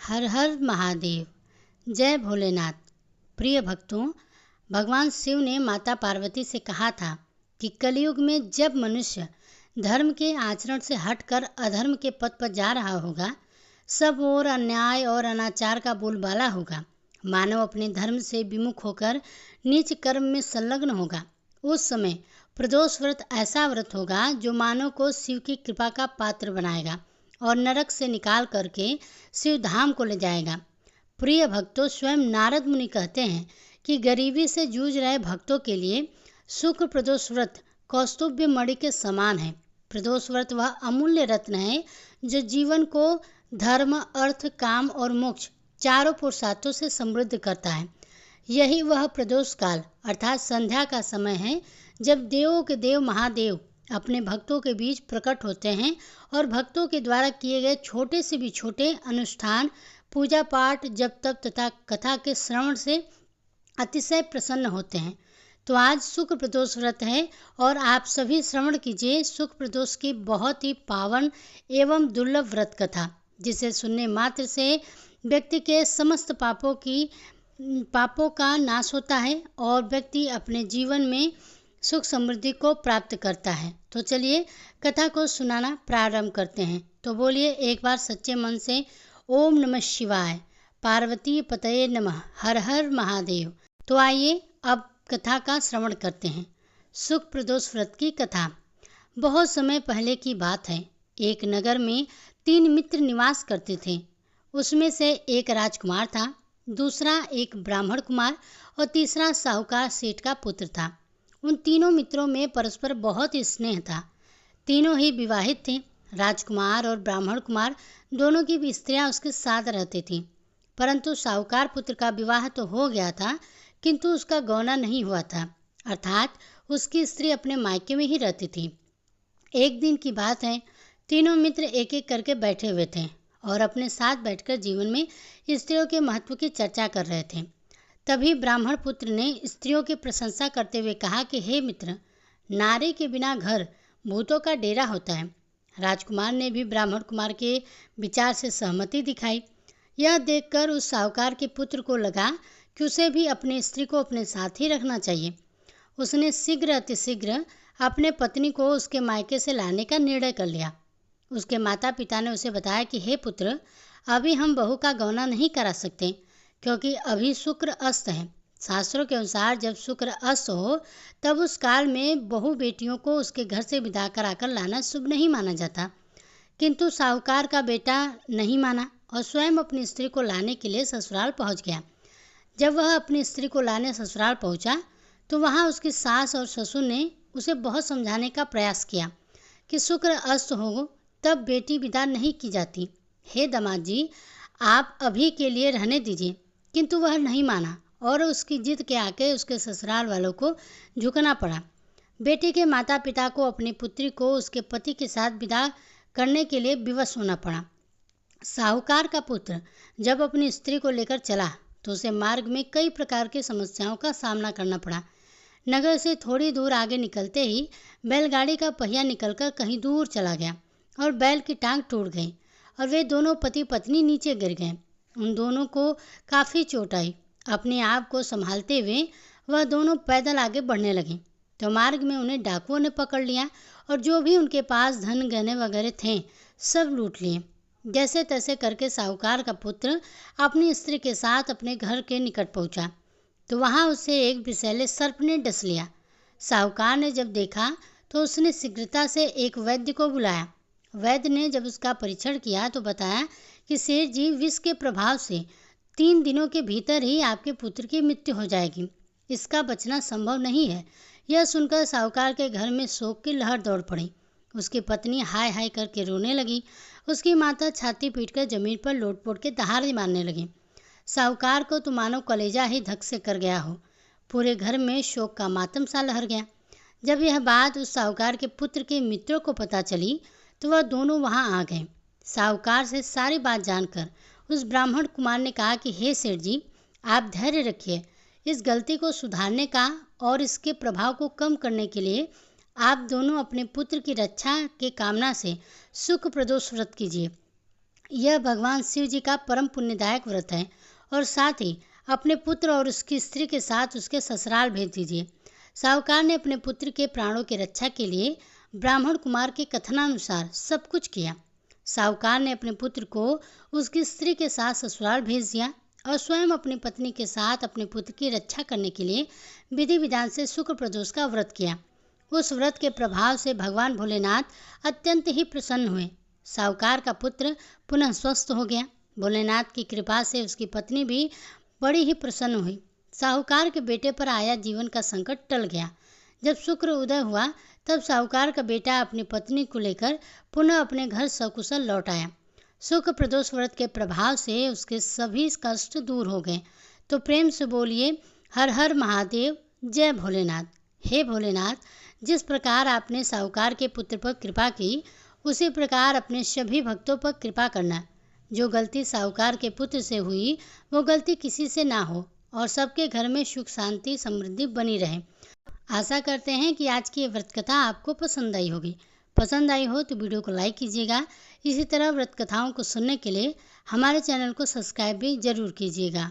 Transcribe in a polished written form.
हर हर महादेव। जय भोलेनाथ। प्रिय भक्तों, भगवान शिव ने माता पार्वती से कहा था कि कलयुग में जब मनुष्य धर्म के आचरण से हटकर अधर्म के पथ पर जा रहा होगा, सब ओर अन्याय और अनाचार का बोलबाला होगा, मानव अपने धर्म से विमुख होकर नीच कर्म में संलग्न होगा, उस समय प्रदोष व्रत ऐसा व्रत होगा जो मानव को शिव की कृपा का पात्र बनाएगा और नरक से निकाल करके शिव धाम को ले जाएगा। प्रिय भक्तों, स्वयं नारद मुनि कहते हैं कि गरीबी से जूझ रहे भक्तों के लिए शुक्र प्रदोष व्रत कौस्तुभ मणि के समान है। प्रदोष व्रत वह अमूल्य रत्न है जो जीवन को धर्म, अर्थ, काम और मोक्ष चारों पुरुषार्थों से समृद्ध करता है। यही वह प्रदोष काल अर्थात संध्या का समय है जब देवों के देव महादेव अपने भक्तों के बीच प्रकट होते हैं और भक्तों के द्वारा किए गए छोटे से भी छोटे अनुष्ठान, पूजा पाठ, जप तप तथा कथा के श्रवण से अतिशय प्रसन्न होते हैं। तो आज शुक्र प्रदोष व्रत है और आप सभी श्रवण कीजिए शुक्र प्रदोष की बहुत ही पावन एवं दुर्लभ व्रत कथा, जिसे सुनने मात्र से व्यक्ति के समस्त पापों का नाश होता है और व्यक्ति अपने जीवन में सुख समृद्धि को प्राप्त करता है। तो चलिए कथा को सुनाना प्रारंभ करते हैं। तो बोलिए एक बार सच्चे मन से ओम नमः शिवाय, पार्वती पतये नमः, हर हर महादेव। तो आइए अब कथा का श्रवण करते हैं। शुक्र प्रदोष व्रत की कथा। बहुत समय पहले की बात है। एक नगर में 3 मित्र निवास करते थे। उसमें से एक राजकुमार था, दूसरा एक ब्राह्मण कुमार और तीसरा साहूकार सेठ का पुत्र था। उन तीनों मित्रों में परस्पर बहुत ही स्नेह था। तीनों ही विवाहित थे। राजकुमार और ब्राह्मण कुमार दोनों की भी स्त्रियां उसके साथ रहती थीं। परंतु साहूकार पुत्र का विवाह तो हो गया था, किंतु उसका गौना नहीं हुआ था, अर्थात उसकी स्त्री अपने मायके में ही रहती थी। एक दिन की बात है, तीनों मित्र एक एक करके बैठे हुए थे और अपने साथ बैठकर जीवन में स्त्रियों के महत्व की चर्चा कर रहे थे। तभी ब्राह्मण पुत्र ने स्त्रियों की प्रशंसा करते हुए कहा कि हे मित्र, नारी के बिना घर भूतों का डेरा होता है। राजकुमार ने भी ब्राह्मण कुमार के विचार से सहमति दिखाई। यह देखकर उस साहूकार के पुत्र को लगा कि उसे भी अपनी स्त्री को अपने साथ ही रखना चाहिए। उसने शीघ्र अतिशीघ्र अपने पत्नी को उसके मायके से लाने का निर्णय कर लिया। उसके माता पिता ने उसे बताया कि हे पुत्र, अभी हम बहू का गौना नहीं करा सकते, क्योंकि अभी शुक्र अस्त है। शास्त्रों के अनुसार जब शुक्र अस्त हो तब उस काल में बहू बेटियों को उसके घर से विदा कराकर लाना शुभ नहीं माना जाता। किंतु साहूकार का बेटा नहीं माना और स्वयं अपनी स्त्री को लाने के लिए ससुराल पहुंच गया। जब वह अपनी स्त्री को लाने ससुराल पहुंचा तो वहां उसकी सास और ससुर ने उसे बहुत समझाने का प्रयास किया कि शुक्र अस्त हो तब बेटी विदा नहीं की जाती। हे दामाद जी, आप अभी के लिए रहने दीजिए। किंतु वह नहीं माना और उसकी जिद के आके उसके ससुराल वालों को झुकना पड़ा। बेटी के माता पिता को अपनी पुत्री को उसके पति के साथ विदा करने के लिए विवश होना पड़ा। साहूकार का पुत्र जब अपनी स्त्री को लेकर चला तो उसे मार्ग में कई प्रकार की समस्याओं का सामना करना पड़ा। नगर से थोड़ी दूर आगे निकलते ही बैलगाड़ी का पहिया निकलकर कहीं दूर चला गया और बैल की टांग टूट गई और वे दोनों पति पत्नी नीचे गिर गए। उन दोनों को काफ़ी चोट आई। अपने आप को संभालते हुए वह दोनों पैदल आगे बढ़ने लगे तो मार्ग में उन्हें डाकुओं ने पकड़ लिया और जो भी उनके पास धन गहने वगैरह थे सब लूट लिए। जैसे तैसे करके साहूकार का पुत्र अपनी स्त्री के साथ अपने घर के निकट पहुंचा तो वहां उसे एक विषैले सर्प ने डस लिया। साहूकार ने जब देखा तो उसने शीघ्रता से एक वैद्य को बुलाया। वैद्य ने जब उसका परीक्षण किया तो बताया कि सेठ जी, विष के प्रभाव से 3 दिनों के भीतर ही आपके पुत्र की मृत्यु हो जाएगी। इसका बचना संभव नहीं है। यह सुनकर साहूकार के घर में शोक की लहर दौड़ पड़ी। उसकी पत्नी हाय हाय करके रोने लगी। उसकी माता छाती पीटकर जमीन पर लोटपोट के दहाड़े मारने लगी। साहूकार को तो मानो कलेजा ही धक से कर गया हो। पूरे घर में शोक का मातम सा लहर गया। जब यह बात उस साहूकार के पुत्र के मित्रों को पता चली तो वह दोनों वहां आ गए। साहूकार से सारी बात जानकर उस ब्राह्मण कुमार ने कहा कि हे सेठ जी, आप धैर्य रखिए। इस गलती को सुधारने का और इसके प्रभाव को कम करने के लिए आप दोनों अपने पुत्र की रक्षा के कामना से शुक्र प्रदोष व्रत कीजिए। यह भगवान शिव जी का परम पुण्यदायक व्रत है और साथ ही अपने पुत्र और उसकी स्त्री के साथ उसके ससुराल भेज दीजिए। साहूकार ने अपने पुत्र के प्राणों की रक्षा के लिए ब्राह्मण कुमार के कथनानुसार सब कुछ किया। साहूकार ने अपने पुत्र को उसकी स्त्री के साथ ससुराल भेज दिया और स्वयं अपनी पत्नी के साथ अपने पुत्र की रक्षा करने के लिए विधि विधान से शुक्ल प्रदोष का व्रत किया। उस व्रत के प्रभाव से भगवान भोलेनाथ अत्यंत ही प्रसन्न हुए। साहूकार का पुत्र पुनः स्वस्थ हो गया। भोलेनाथ की कृपा से उसकी पत्नी भी बड़ी ही प्रसन्न हुई। साहूकार के बेटे पर आया जीवन का संकट टल गया। जब शुक्र उदय हुआ तब साहूकार का बेटा अपनी पत्नी को लेकर पुनः अपने घर सकुशल लौट आया। शुक्ल प्रदोष व्रत के प्रभाव से उसके सभी कष्ट दूर हो गए। तो प्रेम से बोलिए हर हर महादेव, जय भोलेनाथ। हे भोलेनाथ, जिस प्रकार आपने साहूकार के पुत्र पर कृपा की उसी प्रकार अपने सभी भक्तों पर कृपा करना। जो गलती साहूकार के पुत्र से हुई वो गलती किसी से ना हो और सबके घर में सुख शांति समृद्धि बनी रहे। आशा करते हैं कि आज की ये व्रत कथा आपको पसंद आई होगी। पसंद आई हो तो वीडियो को लाइक कीजिएगा। इसी तरह व्रत कथाओं को सुनने के लिए हमारे चैनल को सब्सक्राइब भी जरूर कीजिएगा।